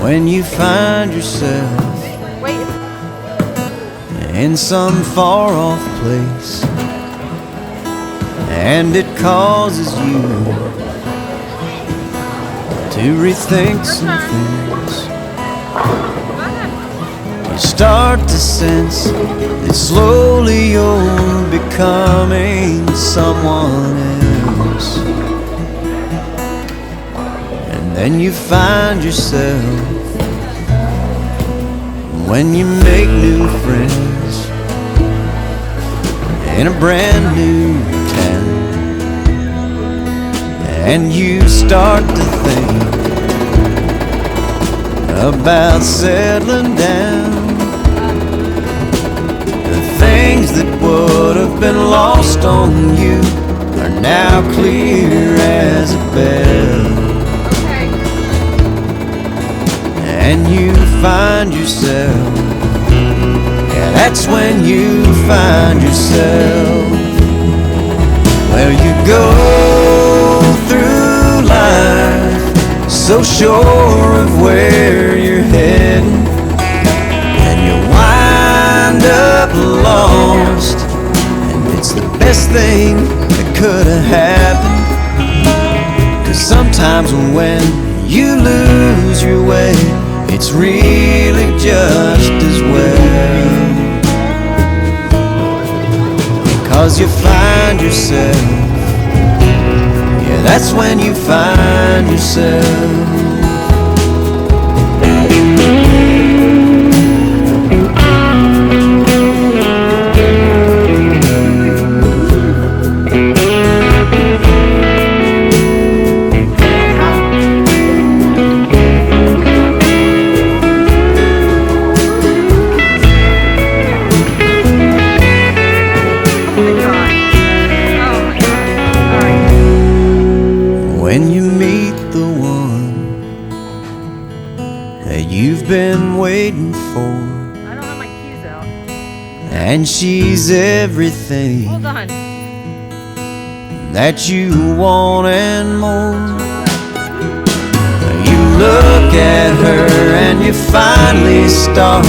When you find yourself in some far-off place, and it causes you to rethink some things, you start to sense that slowly you're becoming someone else. And then you find yourself, when you make new friends in a brand new town, and you start to think about settling down. The things that would have been lost on you are now clear as a bell. And you find yourself, yeah, that's when you find yourself. Well, you go through life so sure of where you're heading, and you wind up lost, and it's the best thing that could have happened. 'Cause sometimes when you lose your way, it's really just as well, because you find yourself, yeah, that's when you find yourself. When you meet the one that you've been waiting for, I don't have my keys out. and she's everything Hold on. that you want and more. You look at her and you finally start